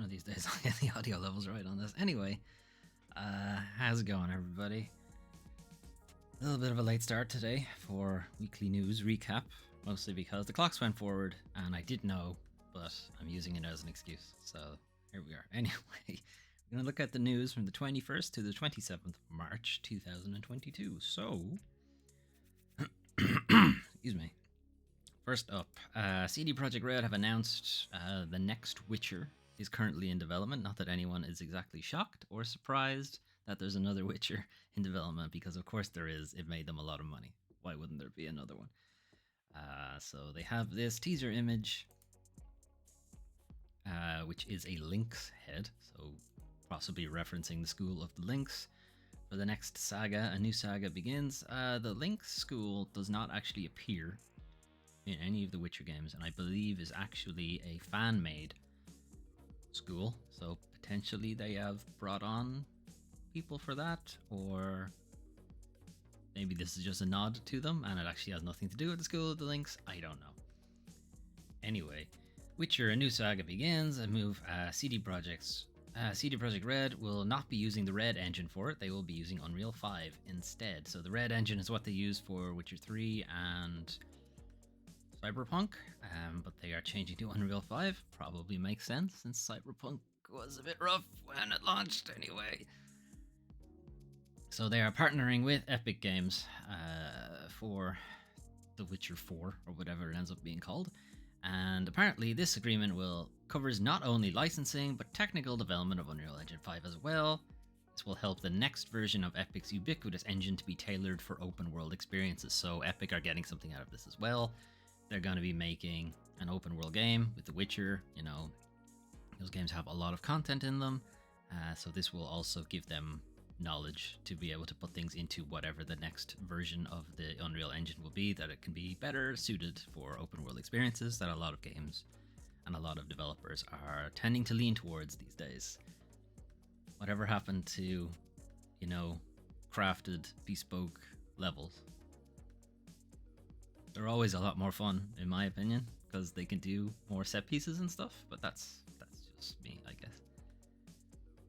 of these days I'll get the audio levels right on this. Anyway, how's it going, everybody? A little bit of a late start today for weekly news recap, mostly because the clocks went forward and I did know, but I'm using it as an excuse. So here we are. Anyway, we're going to look at the news from the 21st to the 27th of March 2022. So, excuse me. First up, CD Projekt Red have announced the next Witcher is currently in development. Not that anyone is exactly shocked or surprised that there's another Witcher in development, because of course there is. It made them a lot of money. Why wouldn't there be another one? So they have this teaser image, which is a lynx head, so possibly referencing the School of the Lynx. For the next saga, a new saga begins. The Lynx School does not actually appear in any of the Witcher games, and I believe is actually a fan-made school, so potentially they have brought on people for that, or maybe this is just a nod to them and it actually has nothing to do with the School of the Lynx. I don't know. Anyway, Witcher, a new saga begins. CD Projekt Red will not be using the Red engine for it. They will be using Unreal 5 instead. So the Red engine is what they use for Witcher 3 and Cyberpunk, but they are changing to Unreal 5. Probably makes sense since Cyberpunk was a bit rough when it launched anyway. So they are partnering with Epic Games for The Witcher 4, or whatever it ends up being called. And apparently this agreement covers not only licensing, but technical development of Unreal Engine 5 as well. This will help the next version of Epic's ubiquitous engine to be tailored for open world experiences. So Epic are getting something out of this as well. They're going to be making an open world game with The Witcher. You know, those games have a lot of content in them. So this will also give them knowledge to be able to put things into whatever the next version of the Unreal Engine will be, that it can be better suited for open world experiences that a lot of games and a lot of developers are tending to lean towards these days. Whatever happened to, you know, crafted, bespoke levels? They're always a lot more fun, in my opinion, because they can do more set pieces and stuff, but that's just me, I guess.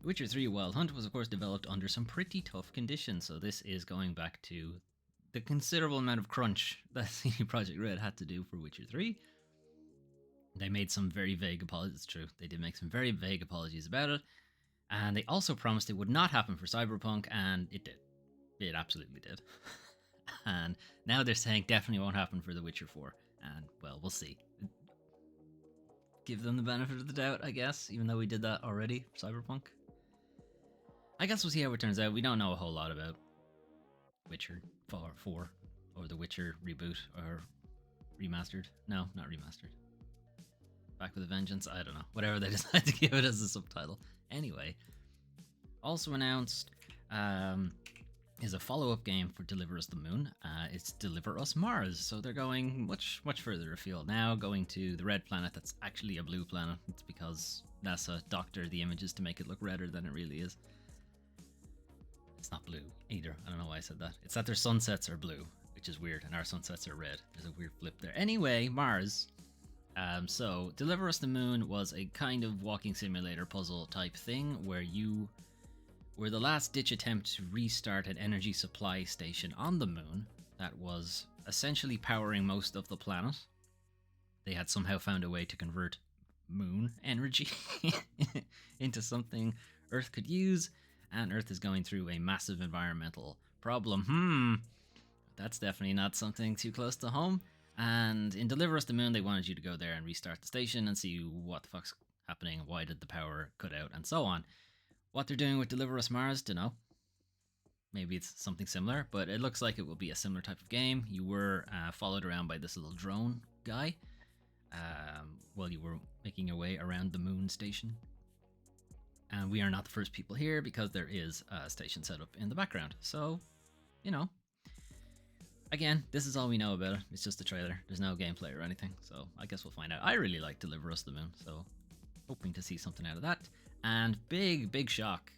Witcher 3 Wild Hunt was of course developed under some pretty tough conditions, so this is going back to the considerable amount of crunch that CD Projekt Red had to do for Witcher 3. They made some very vague apologies. It's true, they did make some very vague apologies about it, and they also promised it would not happen for Cyberpunk, and it did. It absolutely did. And now they're saying definitely won't happen for The Witcher 4, and well, we'll see. Give them the benefit of the doubt, I guess, even though we did that already for Cyberpunk. I guess we'll see how it turns out. We don't know a whole lot about Witcher 4 or the Witcher reboot or remastered. No, not remastered. Back with a Vengeance? I don't know. Whatever they decide to give it as a subtitle. Anyway, also announced is a follow-up game for Deliver Us the Moon. It's Deliver Us Mars. So they're going much, much further afield now, going to the red planet that's actually a blue planet. It's because NASA doctored the images to make it look redder than it really is. It's not blue either. I don't know why I said that. It's that their sunsets are blue, which is weird, and our sunsets are red. There's a weird flip there. Anyway, Mars. So Deliver Us the Moon was a kind of walking simulator puzzle type thing where you were the last ditch attempt to restart an energy supply station on the moon that was essentially powering most of the planet. They had somehow found a way to convert moon energy into something Earth could use, and Earth is going through a massive environmental problem. That's definitely not something too close to home. And in Deliver Us the Moon, they wanted you to go there and restart the station and see what the fuck's happening, why did the power cut out, and so on. What they're doing with Deliver Us Mars, dunno. Maybe it's something similar, but it looks like it will be a similar type of game. You were followed around by this little drone guy while you were making your way around the moon station. And we are not the first people here because there is a station set up in the background. So, you know, again, this is all we know about it. It's just a trailer. There's no gameplay or anything. So I guess we'll find out. I really like Deliver Us the Moon, so hoping to see something out of that. And big shock.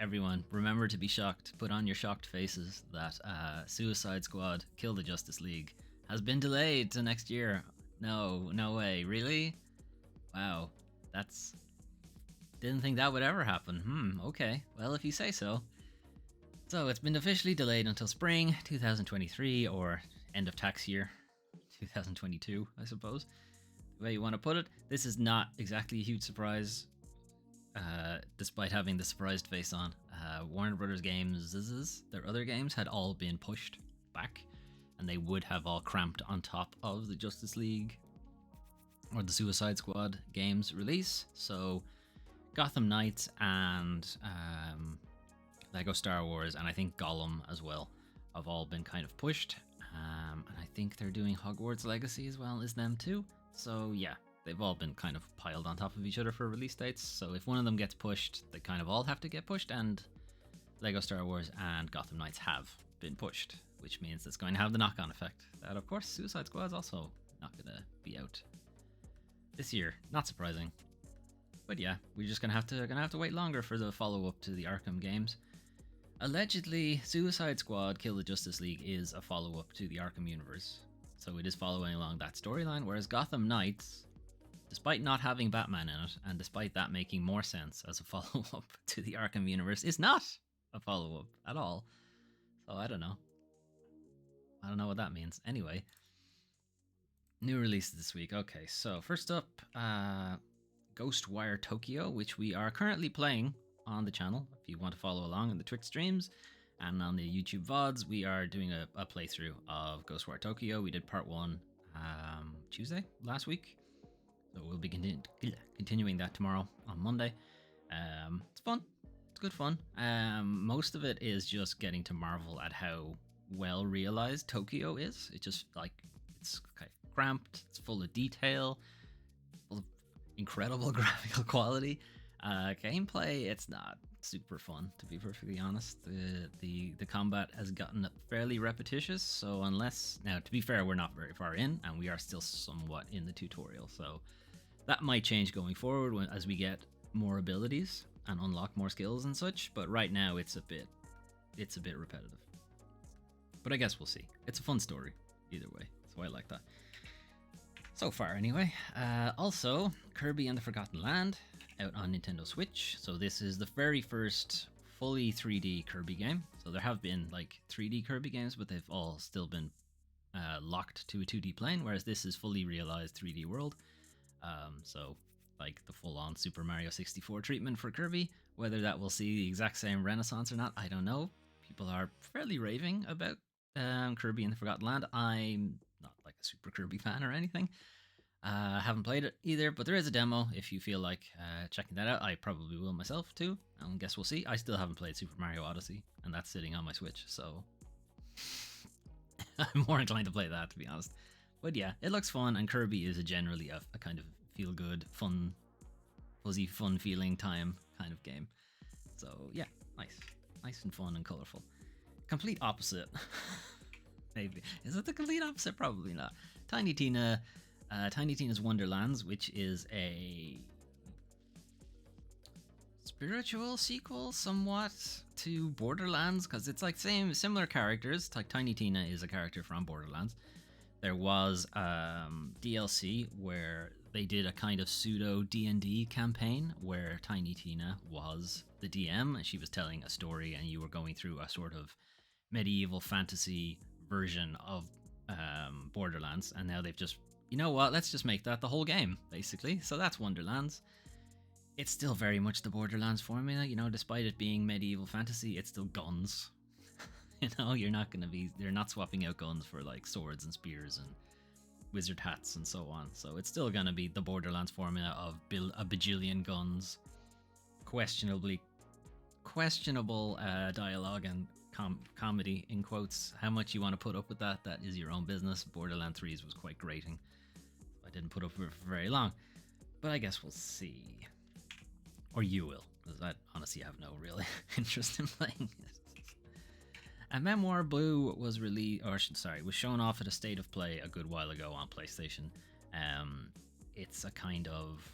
Everyone, remember to be shocked. Put on your shocked faces that Suicide Squad Kill the Justice League has been delayed to next year. No way. Really? Wow. That's Didn't think that would ever happen. Okay. Well, if you say so. So it's been officially delayed until spring 2023, or end of tax year 2022, I suppose. The way you want to put it. This is not exactly a huge surprise, despite having the surprised face on. Warner Brothers games, their other games had all been pushed back, and they would have all cramped on top of the Justice League or the Suicide Squad games release. So Gotham Knights and Lego Star Wars, and I think Gollum as well, have all been kind of pushed. And I think they're doing Hogwarts Legacy as well as them too. So yeah, they've all been kind of piled on top of each other for release dates. So if one of them gets pushed, they kind of all have to get pushed, and Lego Star Wars and Gotham Knights have been pushed, which means it's going to have the knock-on effect that, of course, Suicide Squad's also not going to be out this year. Not surprising. But yeah, we're just gonna have to wait longer for the follow-up to the Arkham games. Allegedly, Suicide Squad Kill the Justice League is a follow-up to the Arkham universe, so it is following along that storyline, whereas Gotham Knights, despite not having Batman in it, and despite that making more sense as a follow-up to the Arkham universe, is not a follow-up at all. So I don't know what that means. Anyway, new releases this week. Okay, so first up, Ghostwire Tokyo, which we are currently playing on the channel. If you want to follow along in the Twitch streams and on the YouTube VODs, we are doing a playthrough of Ghostwire Tokyo. We did part 1 Tuesday last week, so we'll be continuing that tomorrow on Monday. It's fun. It's good fun. Most of it is just getting to marvel at how well realized Tokyo is. It's just like, it's kind of cramped, it's full of detail, full of incredible graphical quality. Gameplay, it's not super fun, to be perfectly honest. The combat has gotten fairly repetitious, so now, to be fair, we're not very far in, and we are still somewhat in the tutorial, so that might change going forward as we get more abilities and unlock more skills and such, but right now it's a bit repetitive. But I guess we'll see. It's a fun story, either way, so I like that. So far, anyway. Also, Kirby and the Forgotten Land, out on Nintendo Switch. So this is the very first fully 3D Kirby game. So there have been like 3D Kirby games, but they've all still been locked to a 2D plane, whereas this is fully realized 3D world. So like the full-on Super Mario 64 treatment for Kirby. Whether that will see the exact same renaissance or not, I don't know. People are fairly raving about Kirby and the Forgotten Land. I'm not like a super Kirby fan or anything. Haven't played it either, but there is a demo if you feel like checking that out. I probably will myself too, and guess we'll see. I still haven't played Super Mario Odyssey, and that's sitting on my Switch, so I'm more inclined to play that, to be honest. But yeah, it looks fun, and Kirby is generally a kind of feel-good, fun, fuzzy, fun-feeling time kind of game. So yeah, nice and fun and colorful. Complete opposite. Maybe. Is it the complete opposite? Probably not. Tiny Tina's Wonderlands, which is a spiritual sequel somewhat to Borderlands, because it's like similar characters. Like Tiny Tina is a character from Borderlands. There was DLC where they did a kind of pseudo D&D campaign where Tiny Tina was the DM, and she was telling a story, and you were going through a sort of medieval fantasy version of Borderlands. And now they've just, you know what, let's just make that the whole game, basically. So that's Wonderlands. It's still very much the Borderlands formula, you know, despite it being medieval fantasy, it's still guns. You know, they're not swapping out guns for like swords and spears and wizard hats and so on. So it's still gonna be the Borderlands formula of build a bajillion guns, questionable dialogue and comedy in quotes. How much you want to put up with that is your own business. Borderlands 3's was quite grating. I didn't put up with it for very long, but I guess we'll see. Or you will, because I honestly have no real interest in playing it. A Memoir Blue was was shown off at a State of Play a good while ago on PlayStation. It's a kind of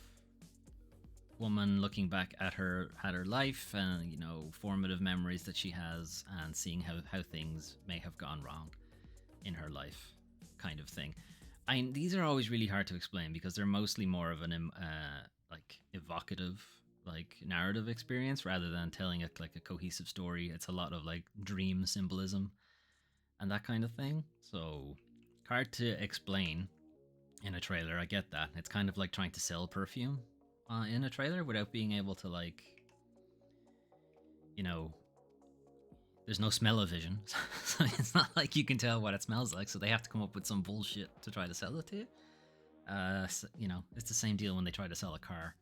woman looking back at her life and, you know, formative memories that she has, and seeing how things may have gone wrong in her life, kind of thing. These are always really hard to explain because they're mostly more of an like evocative, like narrative experience rather than telling it like a cohesive story. It's a lot of like dream symbolism and that kind of thing. So hard to explain in a trailer. I get that. It's kind of like trying to sell perfume in a trailer without being able to, like, you know, there's no smell-o-vision. So it's not like you can tell what it smells like. So they have to come up with some bullshit to try to sell it to you. So, you know, it's the same deal when they try to sell a car.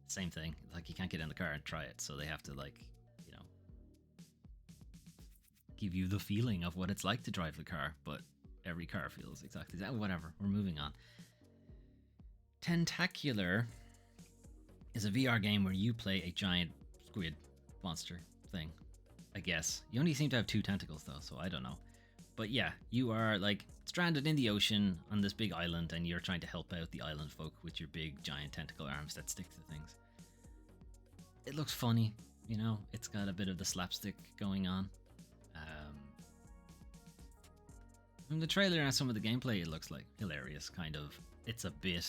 Same thing. Like, you can't get in the car and try it. So they have to, like, you know, give you the feeling of what it's like to drive the car. But every car feels exactly that. Whatever. We're moving on. Tentacular is a VR game where you play a giant squid monster thing, I guess. You only seem to have 2 tentacles though, so I don't know. But yeah, you are like stranded in the ocean on this big island and you're trying to help out the island folk with your big giant tentacle arms that stick to things. It looks funny, you know, it's got a bit of the slapstick going on. From the trailer and some of the gameplay, it looks like hilarious, kind of. It's a bit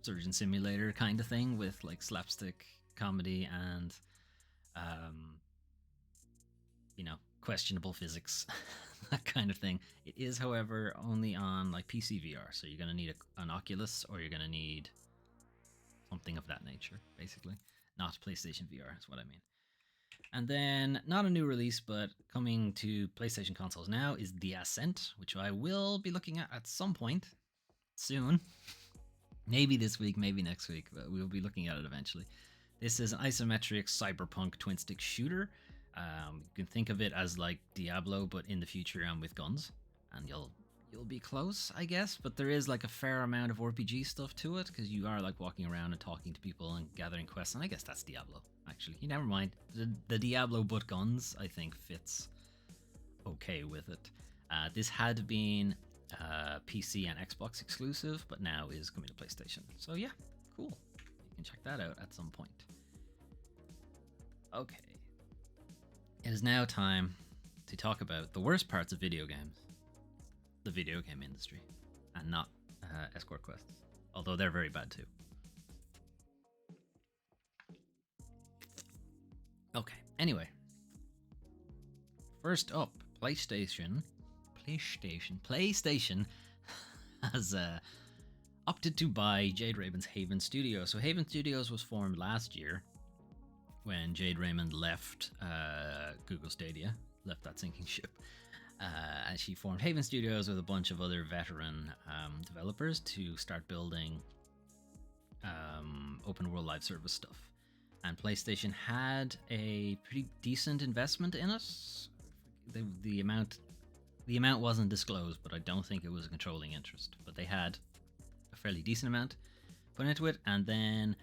Surgeon Simulator kind of thing with like slapstick comedy and you know, questionable physics, that kind of thing. It is, however, only on like PC VR, so you're gonna need an Oculus or you're gonna need something of that nature, basically. Not PlayStation VR is what I mean. And then, not a new release, but coming to PlayStation consoles now is the Ascent, which I will be looking at some point soon. Maybe this week, maybe next week, but we'll be looking at it eventually. This is an isometric cyberpunk twin-stick shooter. You can think of it as like Diablo, but in the future and with guns. And you'll be close, I guess. But there is like a fair amount of RPG stuff to it, because you are like walking around and talking to people and gathering quests. And I guess that's Diablo, actually. You never mind. The Diablo but guns, I think, fits okay with it. This had been PC and Xbox exclusive, but now is coming to PlayStation. So yeah, cool. You can check that out at some point. Okay. It is now time to talk about the worst parts of video games. The video game industry. And not escort quests. Although they're very bad too. Okay, anyway. First up, PlayStation has opted to buy Jade Raymond's Haven Studios. So Haven Studios was formed last year when Jade Raymond left Google Stadia, left that sinking ship. And she formed Haven Studios with a bunch of other veteran developers to start building open world live service stuff. And PlayStation had a pretty decent investment in it. The amount wasn't disclosed, but I don't think it was a controlling interest. But they had a fairly decent amount put into it, and then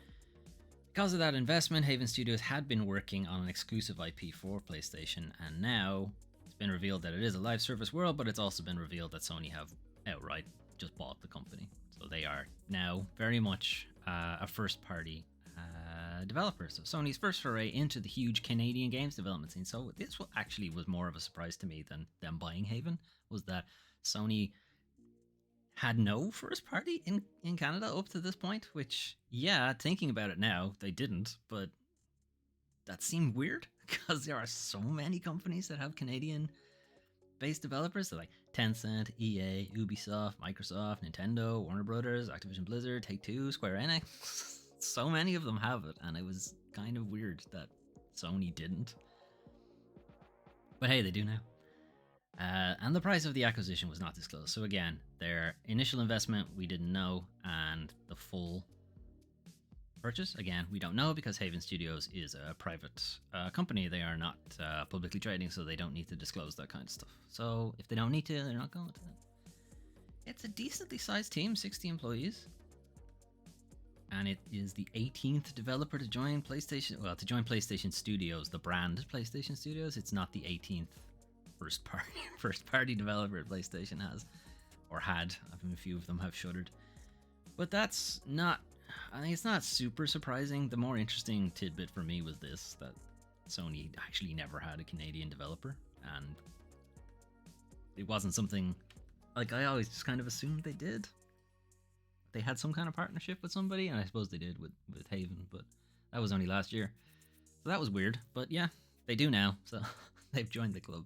because of that investment, Haven Studios had been working on an exclusive IP for PlayStation, and now it's been revealed that it is a live service world, but it's also been revealed that Sony have outright just bought the company. So they are now very much a first-party developer. So Sony's first foray into the huge Canadian games development scene. So this actually was more of a surprise to me than them buying Haven, was that Sony had no first party in Canada up to this point, which, yeah, thinking about it now, they didn't, but that seemed weird because there are so many companies that have Canadian-based developers. They're like Tencent, EA, Ubisoft, Microsoft, Nintendo, Warner Brothers, Activision Blizzard, Take-Two, Square Enix. So many of them have it, and it was kind of weird that Sony didn't. But hey, they do now. And the price of the acquisition was not disclosed. So again, their initial investment, we didn't know, and the full purchase, again, we don't know, because Haven Studios is a private company. They are not publicly trading, so they don't need to disclose that kind of stuff. So if they don't need to, they're not going to. It's a decently sized team, 60 employees. And it is the 18th developer to join PlayStation. Well, to join PlayStation Studios, the brand PlayStation Studios. It's not the 18th first party developer PlayStation has, or had. I mean, a few of them have shuttered. But that's not. I think it's not super surprising. The more interesting tidbit for me was this: that Sony actually never had a Canadian developer, and it wasn't something like I always just kind of assumed they did. They had some kind of partnership with somebody, and I suppose they did with Haven, but That was only last year. So that was weird, but yeah, they do now. So they've joined the club.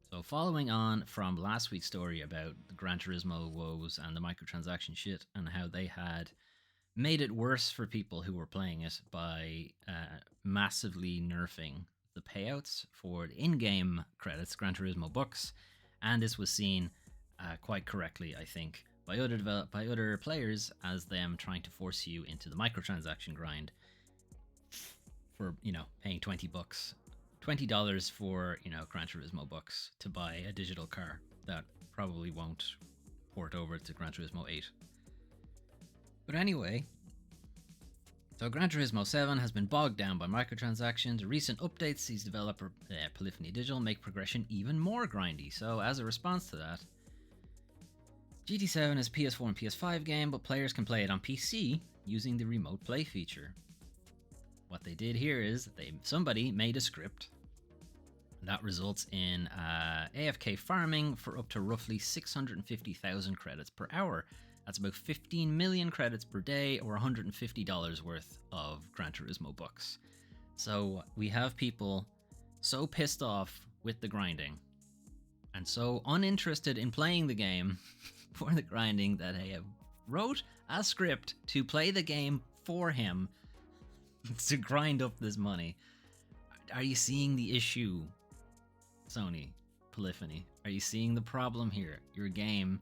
So following on from last week's story about the Gran Turismo woes and the microtransaction shit and how they had made it worse for people who were playing it by massively nerfing the payouts for the in-game credits, Gran Turismo bucks, and this was seen quite correctly, I think, by other players as them trying to force you into the microtransaction grind for paying $20 for Gran Turismo bucks to buy a digital car that probably won't port over to Gran Turismo 8. But anyway, so Gran Turismo 7 has been bogged down by microtransactions. Recent updates sees developer Polyphony Digital make progression even more grindy. So as a response to that, GT7 is a PS4 and PS5 game, but players can play it on PC using the remote play feature. What they did here is somebody made a script that results in AFK farming for up to roughly 650,000 credits per hour. That's about 15 million credits per day, or $150 worth of Gran Turismo bucks. So we have people so pissed off with the grinding and so uninterested in playing the game for the grinding that they have wrote a script to play the game for him to grind up this money. Are you seeing the issue, Sony, Polyphony? Are you seeing the problem here? Your game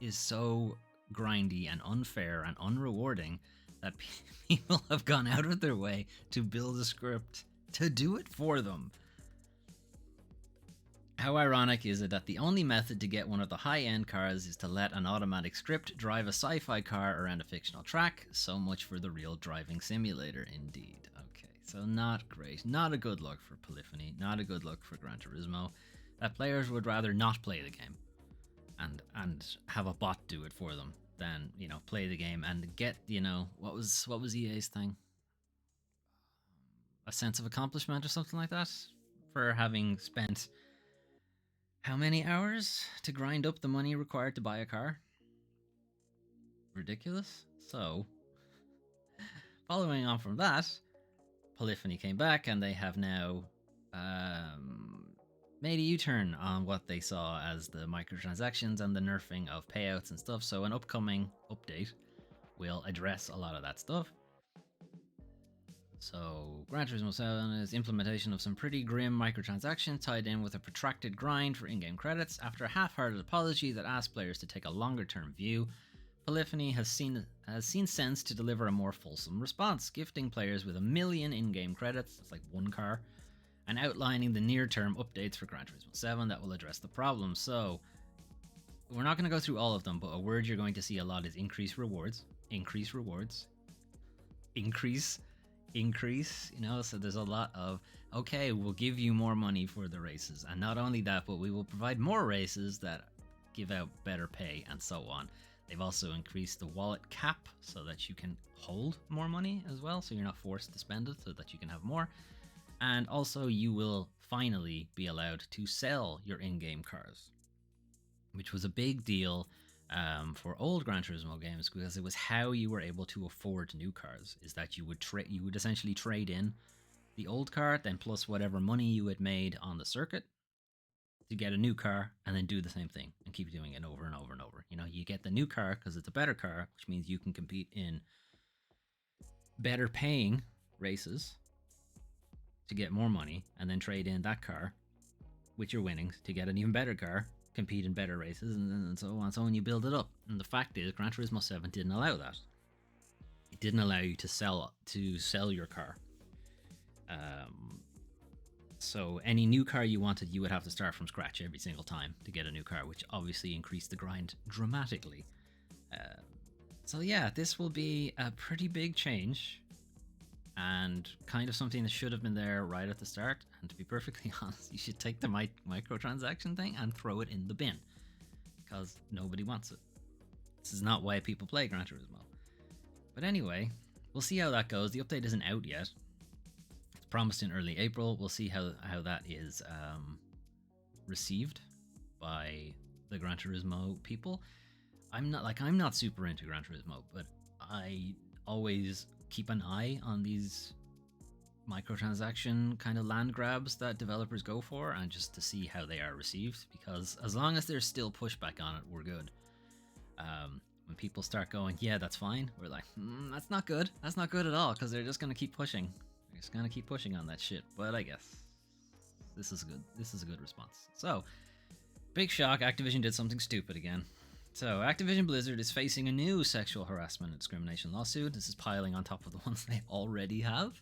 is so grindy and unfair and unrewarding that people have gone out of their way to build a script to do it for them. How ironic is it that the only method to get one of the high-end cars is to let an automatic script drive a sci-fi car around a fictional track? So much for the real driving simulator, indeed. Okay, so not great. Not a good look for Polyphony. Not a good look for Gran Turismo. That players would rather not play the game and have a bot do it for them than, play the game and get, what was EA's thing? A sense of accomplishment or something like that for having spent how many hours to grind up the money required to buy a car? Ridiculous. So, following on from that, Polyphony came back and they have now made a U-turn on what they saw as the microtransactions and the nerfing of payouts and stuff. So an upcoming update will address a lot of that stuff. So Gran Turismo 7 is implementation of some pretty grim microtransactions tied in with a protracted grind for in-game credits. After a half-hearted apology that asked players to take a longer-term view, Polyphony has seen sense to deliver a more fulsome response, gifting players with 1 million in-game credits, that's like one car, and outlining the near-term updates for Gran Turismo 7 that will address the problem. So we're not going to go through all of them, but a word you're going to see a lot is increase rewards, increase, so there's a lot of, okay, we'll give you more money for the races, and not only that, but we will provide more races that give out better pay and so on. They've also increased the wallet cap so that you can hold more money as well, so you're not forced to spend it so that you can have more. And also you will finally be allowed to sell your in-game cars, which was a big deal for old Gran Turismo games, because it was how you were able to afford new cars, is that you would essentially trade in the old car, then plus whatever money you had made on the circuit to get a new car, and then do the same thing and keep doing it over and over and over. You get the new car because it's a better car, which means you can compete in better paying races to get more money, and then trade in that car with your winnings to get an even better car, compete in better races, and so on. So when you build it up, and the fact is, Gran Turismo 7 didn't allow that. It didn't allow you to sell your car. So any new car you wanted, you would have to start from scratch every single time to get a new car, which obviously increased the grind dramatically. So yeah, this will be a pretty big change, and kind of something that should have been there right at the start. And to be perfectly honest, you should take the microtransaction thing and throw it in the bin, because nobody wants it. This is not why people play Gran Turismo. But anyway, we'll see how that goes. The update isn't out yet. It's promised in early April. We'll see how that is received by the Gran Turismo people. I'm not super into Gran Turismo, but I always keep an eye on these microtransaction kind of land grabs that developers go for, and just to see how they are received, because as long as there's still pushback on it, we're good. When people start going, yeah, that's fine, we're like, that's not good. That's not good at all, because they're just going to keep pushing. They're just going to keep pushing on that shit. But I guess this is good. This is a good response. So, big shock, Activision did something stupid again. So, Activision Blizzard is facing a new sexual harassment and discrimination lawsuit. This is piling on top of the ones they already have.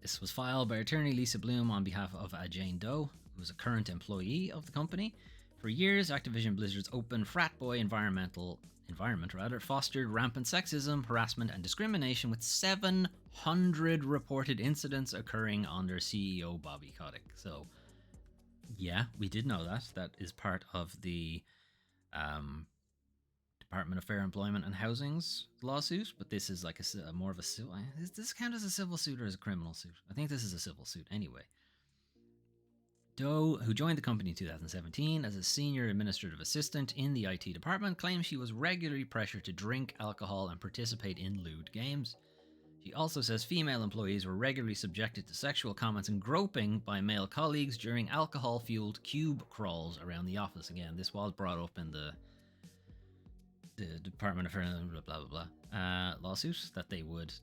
This was filed by attorney Lisa Bloom on behalf of Jane Doe, who is a current employee of the company. For years, Activision Blizzard's open frat boy environment fostered rampant sexism, harassment, and discrimination, with 700 reported incidents occurring under CEO Bobby Kotick. So, yeah, we did know that. That is part of the Department of Fair Employment and Housing's lawsuit, but this is like a more of a civil. Does this count as a civil suit or as a criminal suit? I think this is a civil suit anyway. Doe, who joined the company in 2017 as a senior administrative assistant in the IT department, claims she was regularly pressured to drink alcohol and participate in lewd games. She also says female employees were regularly subjected to sexual comments and groping by male colleagues during alcohol-fueled cube crawls around the office. Again, this was brought up in the Department of blah blah blah lawsuit, that they would,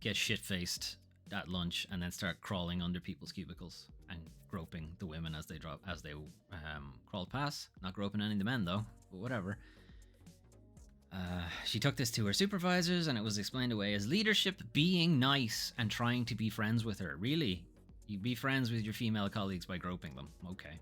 get shit-faced at lunch and then start crawling under people's cubicles and groping the women as they crawled past. Not groping any of the men though, but whatever. She took this to her supervisors, and it was explained away as leadership being nice and trying to be friends with her. Really? You be friends with your female colleagues by groping them? Okay.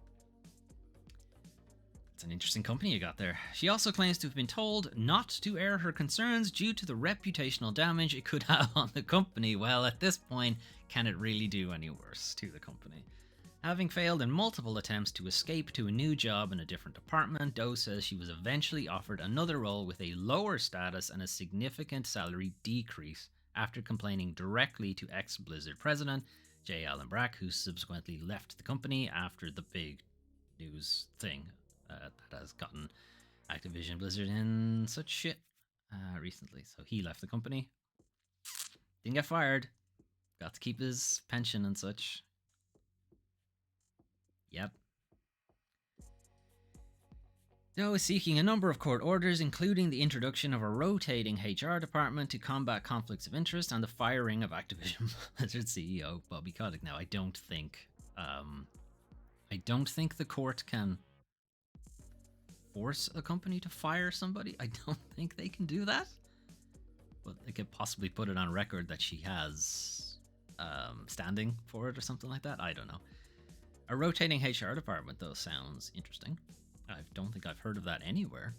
It's an interesting company you got there. She also claims to have been told not to air her concerns due to the reputational damage it could have on the company. Well, at this point, can it really do any worse to the company? Having failed in multiple attempts to escape to a new job in a different department, Doe says she was eventually offered another role with a lower status and a significant salary decrease after complaining directly to ex-Blizzard president J. Allen Brack, who subsequently left the company after the big news thing that has gotten Activision Blizzard in such shit recently. So he left the company. Didn't get fired. Got to keep his pension and such. Yep. Doe is seeking a number of court orders, including the introduction of a rotating HR department to combat conflicts of interest and the firing of Activision Blizzard CEO Bobby Kotick. Now, I don't think the court can force a company to fire somebody. I don't think they can do that, but they could possibly put it on record that she has standing for it or something like that. I don't know. A rotating HR department, though, sounds interesting. I don't think I've heard of that anywhere.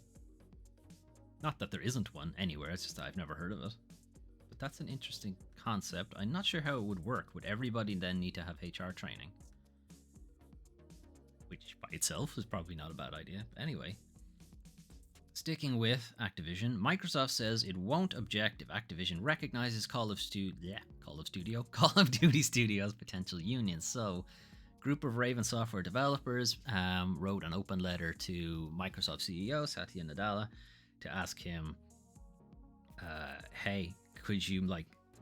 Not that there isn't one anywhere, it's just that I've never heard of it. But that's an interesting concept. I'm not sure how it would work. Would everybody then need to have HR training? Which by itself is probably not a bad idea. But anyway, sticking with Activision, Microsoft says it won't object if Activision recognizes Call of Duty Studios' potential unions. So, group of Raven Software developers wrote an open letter to Microsoft CEO Satya Nadella to ask him, hey, could you,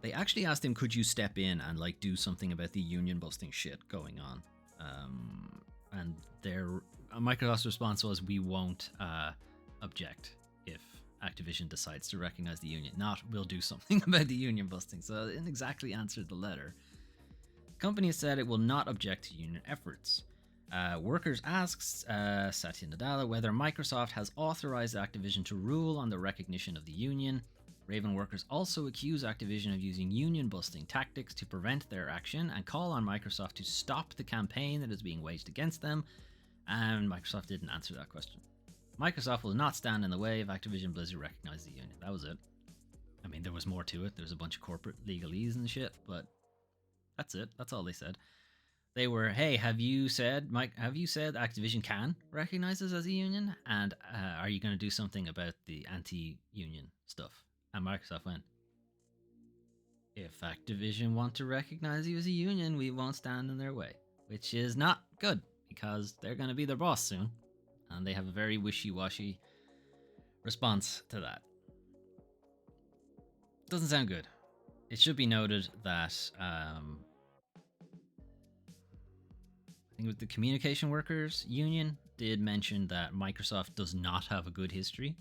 they actually asked him, could you step in and do something about the union busting shit going on? And their Microsoft's response was, we won't object if Activision decides to recognize the union. Not, we'll do something about the union busting. So it didn't exactly answer the letter. The company has said it will not object to union efforts. Workers asked Satya Nadella whether Microsoft has authorized Activision to rule on the recognition of the union. Raven workers also accuse Activision of using union-busting tactics to prevent their action and call on Microsoft to stop the campaign that is being waged against them, and Microsoft didn't answer that question. Microsoft will not stand in the way if Activision Blizzard recognize the union. That was it. I mean, there was more to it. There was a bunch of corporate legalese and shit, but that's it. That's all they said. They were, hey, have you said Activision can recognize us as a union? And are you going to do something about the anti-union stuff? And Microsoft went, if Activision want to recognize you as a union, we won't stand in their way. Which is not good, because they're going to be their boss soon. And they have a very wishy-washy Response to that. Doesn't sound good. It should be noted that I think with the Communication Workers Union did mention that Microsoft does not have a good history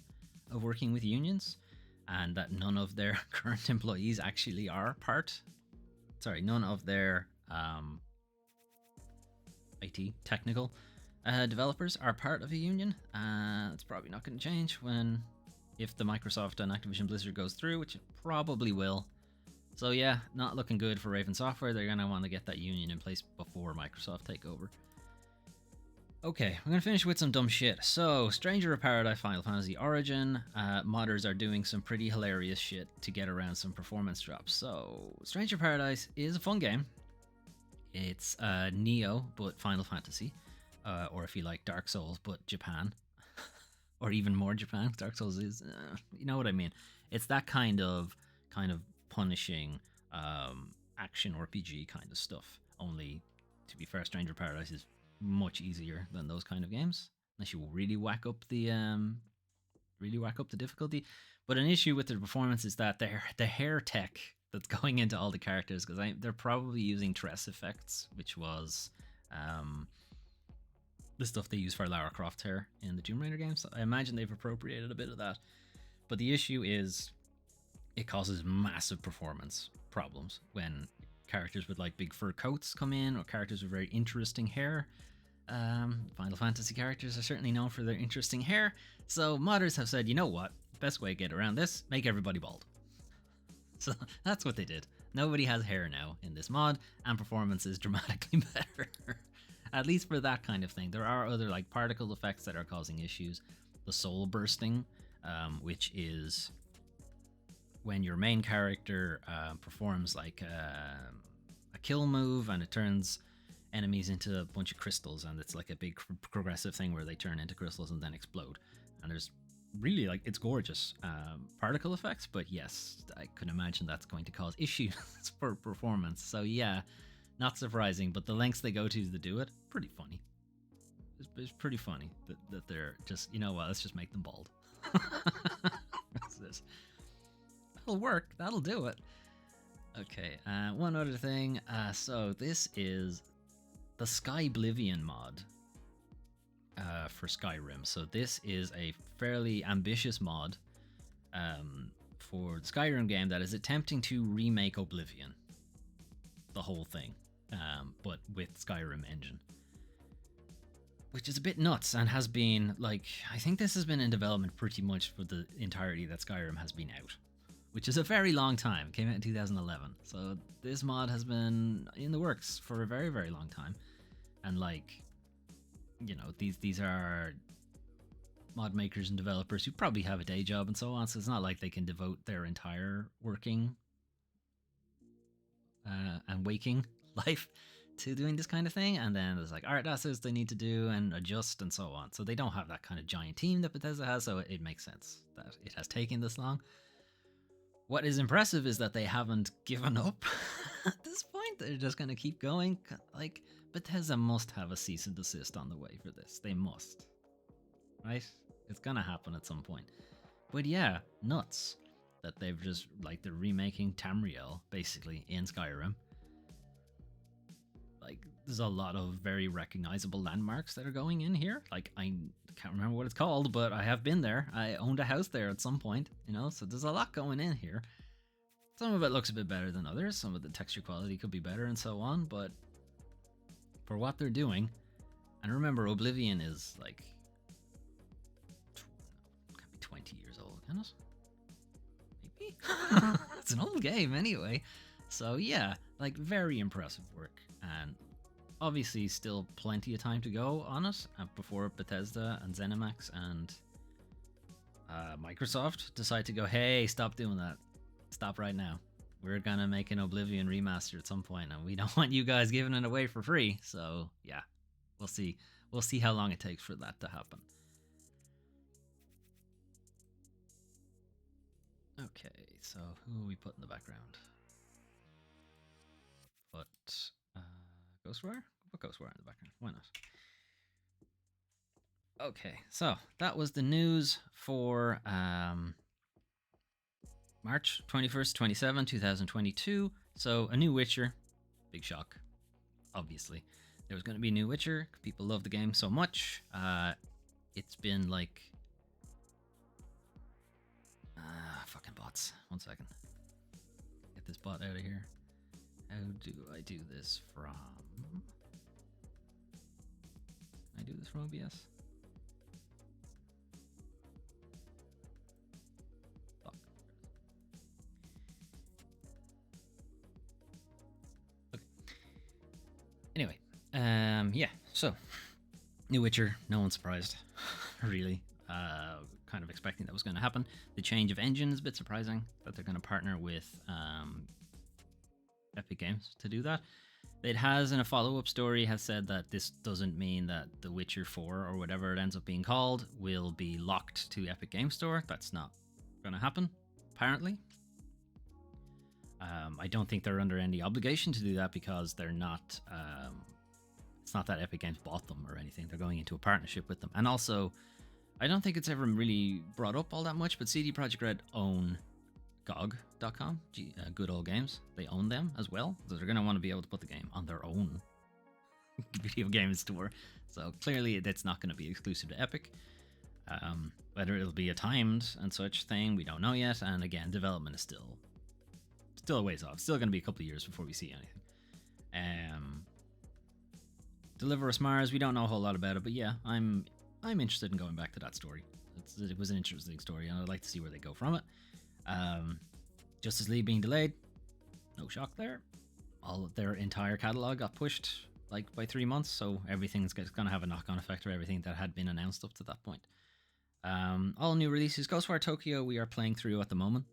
of working with unions, and that none of their current employees actually are none of their IT technical developers are part of a union. It's probably not going to change if the Microsoft and Activision Blizzard goes through, which it probably will. So yeah, not looking good for Raven Software. They're going to want to get that union in place before Microsoft take over. Okay, I'm going to finish with some dumb shit. So, Stranger of Paradise Final Fantasy Origin. Modders are doing some pretty hilarious shit to get around some performance drops. So, Stranger of Paradise is a fun game. It's Neo, but Final Fantasy. Or if you like, Dark Souls, but Japan. Or even more Japan. Dark Souls is, you know what I mean. It's that kind of punishing action RPG kind of stuff. Only, to be fair, Stranger of Paradise is much easier than those kind of games, unless you really whack up the difficulty. But an issue with the performance is that the hair tech that's going into all the characters, because they're probably using tress effects, which was the stuff they use for Lara Croft's hair in the Tomb Raider games. I imagine they've appropriated a bit of that. But the issue is it causes massive performance problems when characters with like big fur coats come in, or characters with very interesting hair. Final Fantasy characters are certainly known for their interesting hair, so modders have said, you know what, best way to get around this, make everybody bald. So that's what they did. Nobody has hair now in this mod, and performance is dramatically better. At least for that kind of thing. There are other like particle effects that are causing issues. The soul bursting, which is when your main character performs like a kill move, and it turns enemies into a bunch of crystals, and it's like a big progressive thing where they turn into crystals and then explode. And there's really, like, it's gorgeous particle effects, but yes, I can imagine that's going to cause issues for performance. So yeah, not surprising, but the lengths they go to do it, pretty funny. It's pretty funny that they're just, you know what, let's just make them bald. That'll work, that'll do it. Okay, one other thing. So this is the Skyblivion mod for Skyrim. So this is a fairly ambitious mod for the Skyrim game that is attempting to remake Oblivion, the whole thing, but with Skyrim engine, which is a bit nuts and has been, like, I think this has been in development pretty much for the entirety that Skyrim has been out, which is a very long time. It came out in 2011. So this mod has been in the works for a very, very long time. And, like, you know, these are mod makers and developers who probably have a day job and so on. So it's not like they can devote their entire working and waking life to doing this kind of thing. And then it's like, all right, that's what they need to do and adjust and so on. So they don't have that kind of giant team that Bethesda has. So it makes sense that it has taken this long. What is impressive is that they haven't given up at this point. They're just going to keep going. Like, Bethesda must have a cease and desist on the way for this. They must. Right? It's going to happen at some point. But yeah, nuts that they've just, like, they're remaking Tamriel, basically, in Skyrim. Like, there's a lot of very recognizable landmarks that are going in here. Like, I can't remember what it's called, but I have been there. I owned a house there at some point, you know, so there's a lot going in here. Some of it looks a bit better than others. Some of the texture quality could be better and so on, but for what they're doing, and remember, Oblivion is, like, can't be 20 years old, can it? Maybe? It's an old game anyway. So yeah, like, very impressive work, and obviously still plenty of time to go on it before Bethesda and ZeniMax and Microsoft decide to go, hey, stop doing that. Stop right now. We're gonna make an Oblivion remaster at some point, and we don't want you guys giving it away for free. So yeah, we'll see. We'll see how long it takes for that to happen. Okay, so who will we put in the background? Put Ghostwire? Put Ghostwire in the background. Why not? Okay, so that was the news for March 21st, 2022. So a new Witcher. Big shock, obviously. There was going to be a new Witcher. People love the game so much. It's been like... fucking bots. 1 second. Get this bot out of here. How do I do this from... Can I do this from OBS? Fuck. Okay. Anyway, yeah, so new Witcher, no one's surprised, really. Kind of expecting that was going to happen. The change of engine is a bit surprising that they're going to partner with Epic Games to do that. It has, in a follow-up story, has said that this doesn't mean that The Witcher 4 or whatever it ends up being called will be locked to Epic Games Store. That's not going to happen, apparently. I don't think they're under any obligation to do that because they're not... it's not that Epic Games bought them or anything. They're going into a partnership with them. And also, I don't think it's ever really brought up all that much, but CD Projekt Red own GOG.com, Good Old Games. They own them as well. So they're going to want to be able to put the game on their own video game store. So clearly that's not going to be exclusive to Epic. Whether it'll be a timed and such thing, we don't know yet. And again, development is still a ways off. Still going to be a couple of years before we see anything. Deliver Us Mars, we don't know a whole lot about it, but yeah, I'm interested in going back to that story. It was an interesting story, and I'd like to see where they go from it. Justice League being delayed, no shock there. All of their entire catalog got pushed like by 3 months, so everything's going to have a knock-on effect for everything that had been announced up to that point. All new releases. Ghostwire Tokyo we are playing through at the moment.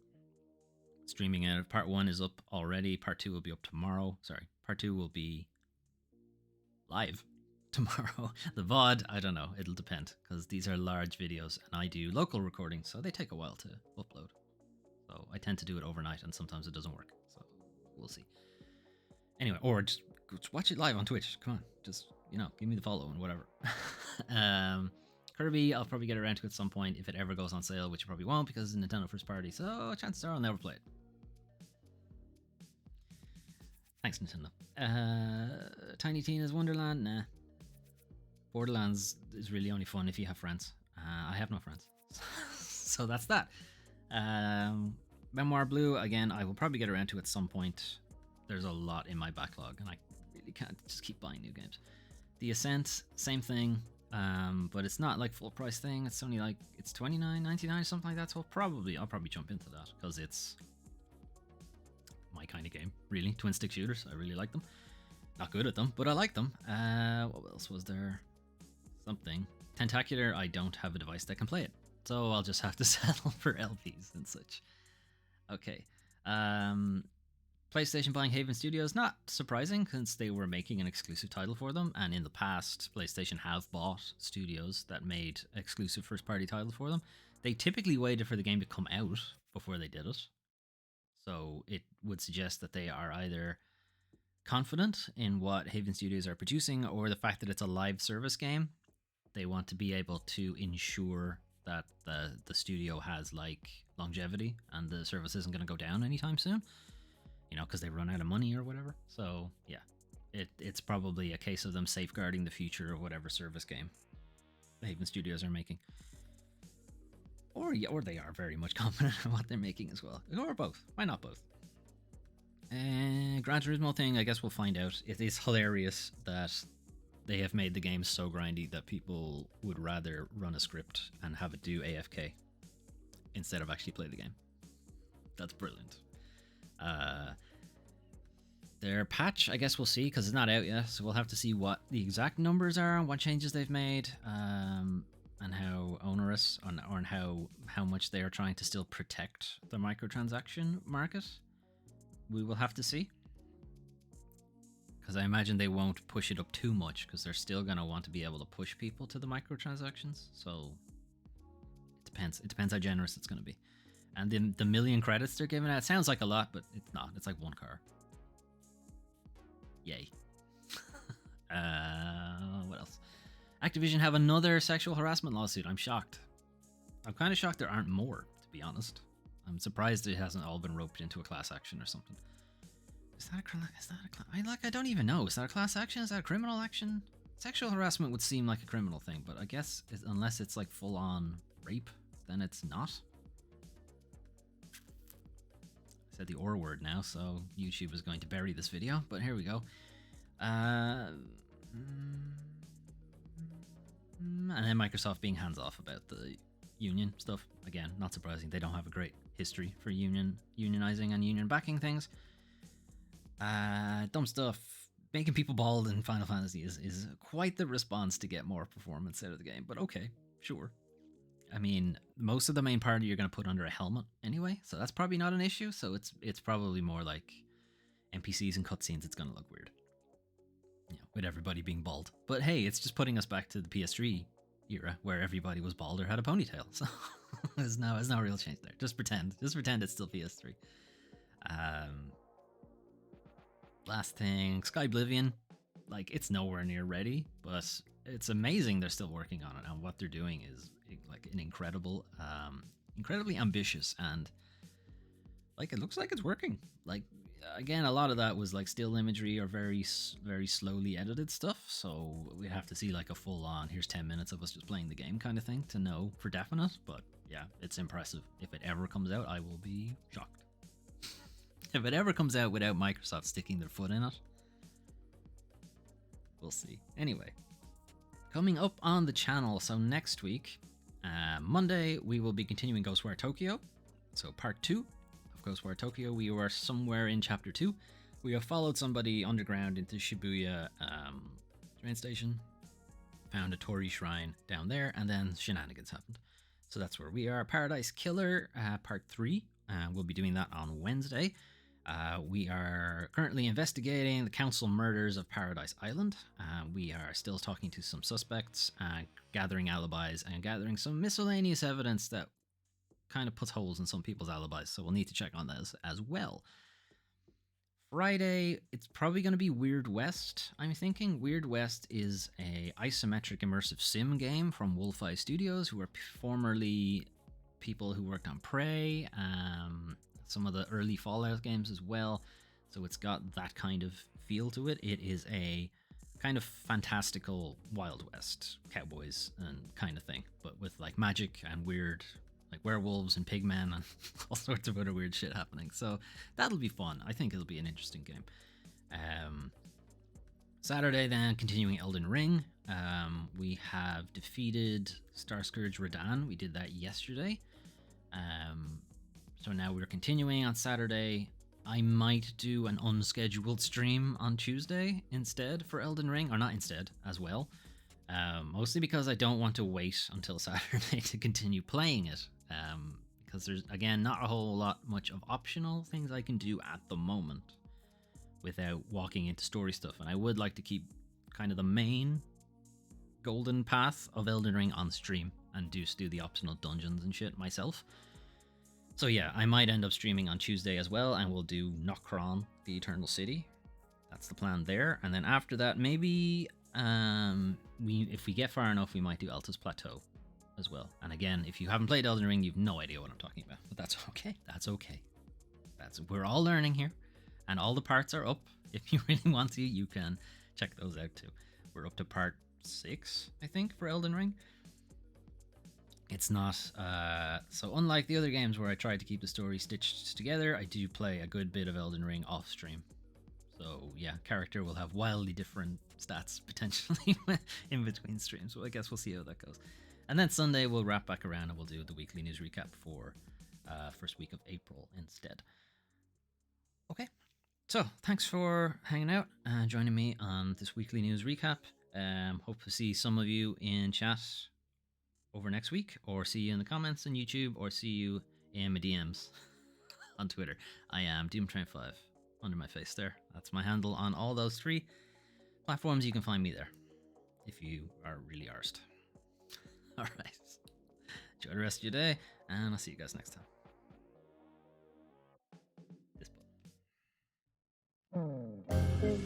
Streaming out. Part 1 is up already. Part 2 will be up tomorrow. Sorry, Part 2 will be live tomorrow. The VOD, I don't know. It'll depend, because these are large videos, and I do local recordings, so they take a while to upload. So I tend to do it overnight, and sometimes it doesn't work. So we'll see. Anyway, or just watch it live on Twitch. Come on, just, give me the follow and whatever. Kirby, I'll probably get around to at some point if it ever goes on sale, which it probably won't because it's Nintendo first party, so chances are I'll never play it. Thanks, Nintendo. Tiny Tina's Wonderland? Nah. Borderlands is really only fun if you have friends. I have no friends. So that's that. Memoir Blue, again, I will probably get around to at some point. There's a lot in my backlog, and I really can't just keep buying new games. The Ascent, same thing, but it's not like full price thing. It's only like, it's $29.99 or something like that, so I'll probably jump into that, because it's my kind of game, really. Twin stick shooters, I really like them. Not good at them, but I like them. What else was there? Something. Tentacular, I don't have a device that can play it, so I'll just have to settle for LPs and such. Okay. PlayStation buying Haven Studios, not surprising since they were making an exclusive title for them, and in the past, PlayStation have bought studios that made exclusive first-party titles for them. They typically waited for the game to come out before they did it, so it would suggest that they are either confident in what Haven Studios are producing, or the fact that it's a live service game. They want to be able to ensure that the studio has like longevity and the service isn't going to go down anytime soon, because they run out of money or whatever. So yeah, it's probably a case of them safeguarding the future of whatever service game the Haven Studios are making, or they are very much confident in what they're making as well, or both. Why not both? And Gran Turismo thing, I guess we'll find out. It is hilarious that they have made the game so grindy that people would rather run a script and have it do AFK instead of actually play the game. That's brilliant. Their patch, I guess we'll see, because it's not out yet, so we'll have to see what the exact numbers are and what changes they've made, and how onerous or how much they are trying to still protect the microtransaction market. We will have to see, because I imagine they won't push it up too much, because they're still going to want to be able to push people to the microtransactions. So it depends how generous it's going to be. And the 1 million credits they're giving out sounds like a lot, but it's not. It's like one car. Yay. What else? Activision have another sexual harassment lawsuit. I'm shocked. I'm kind of shocked there aren't more, to be honest. I'm surprised it hasn't all been roped into a class action or something. I don't even know. Is that a class action? Is that a criminal action? Sexual harassment would seem like a criminal thing, but I guess unless it's like full-on rape, then it's not. I said the or word now, so YouTube is going to bury this video, but here we go. And then Microsoft being hands-off about the union stuff. Again, not surprising. They don't have a great history for unionizing and union backing things. Dumb stuff. Making people bald in Final Fantasy is quite the response to get more performance out of the game, but okay, sure. I mean, most of the main party you're going to put under a helmet anyway, so that's probably not an issue, so it's probably more like NPCs and cutscenes, it's going to look weird. You know, with everybody being bald. But hey, it's just putting us back to the PS3 era where everybody was bald or had a ponytail, so there's no real change there. Just pretend it's still PS3. Last thing, Skyblivion, like, it's nowhere near ready, but it's amazing they're still working on it, and what they're doing is like an incredibly ambitious, and like it looks like it's working. Like, again, a lot of that was like still imagery or very slowly edited stuff, so we have to see like a full-on here's 10 minutes of us just playing the game kind of thing to know for definite. But yeah, it's impressive. If it ever comes out, I will be shocked. If it ever comes out without Microsoft sticking their foot in it, we'll see. Anyway, coming up on the channel, so next week, Monday, we will be continuing Ghostwire Tokyo. So part 2 of Ghostwire Tokyo. We are somewhere in chapter 2. We have followed somebody underground into Shibuya train station, found a Tori shrine down there, and then shenanigans happened. So that's where we are. Paradise Killer, part 3. We'll be doing that on Wednesday. We are currently investigating the council murders of Paradise Island. We are still talking to some suspects, gathering alibis, and gathering some miscellaneous evidence that kind of puts holes in some people's alibis, so we'll need to check on those as well. Friday, it's probably going to be Weird West, I'm thinking. Weird West is a isometric immersive sim game from Wolfeye Studios, who are formerly people who worked on Prey, some of the early Fallout games as well, so it's got that kind of feel to it. It is a kind of fantastical Wild West, cowboys and kind of thing, but with like magic and weird, like werewolves and pigmen and all sorts of other weird shit happening. So that'll be fun. I think it'll be an interesting game. Saturday then, continuing Elden Ring. We have defeated Starscourge Radahn. We did that yesterday. So now we're continuing on Saturday. I might do an unscheduled stream on Tuesday instead for Elden Ring, or not instead, as well. Mostly because I don't want to wait until Saturday to continue playing it. Because there's, again, not a whole lot much of optional things I can do at the moment without walking into story stuff. And I would like to keep kind of the main golden path of Elden Ring on stream and just do the optional dungeons and shit myself. So yeah, I might end up streaming on Tuesday as well, and we'll do Nokron, the Eternal City. That's the plan there. And then after that, maybe if we get far enough, we might do Altus Plateau as well. And again, if you haven't played Elden Ring, you've no idea what I'm talking about. But that's okay. That's okay. We're all learning here, and all the parts are up. If you really want to, you can check those out too. We're up to part 6, I think, for Elden Ring. It's not, so unlike the other games where I tried to keep the story stitched together, I do play a good bit of Elden Ring off stream. So yeah, character will have wildly different stats potentially in between streams. So I guess we'll see how that goes. And then Sunday we'll wrap back around and we'll do the weekly news recap for first week of April instead. Okay, so thanks for hanging out and joining me on this weekly news recap. Hope to see some of you in chat over next week, or see you in the comments on YouTube, or see you in my DMs on Twitter. I am DoomTrain5 under my face there. That's my handle on all those 3 platforms. You can find me there if you are really arsed. Alright, enjoy the rest of your day, and I'll see you guys next time. This button.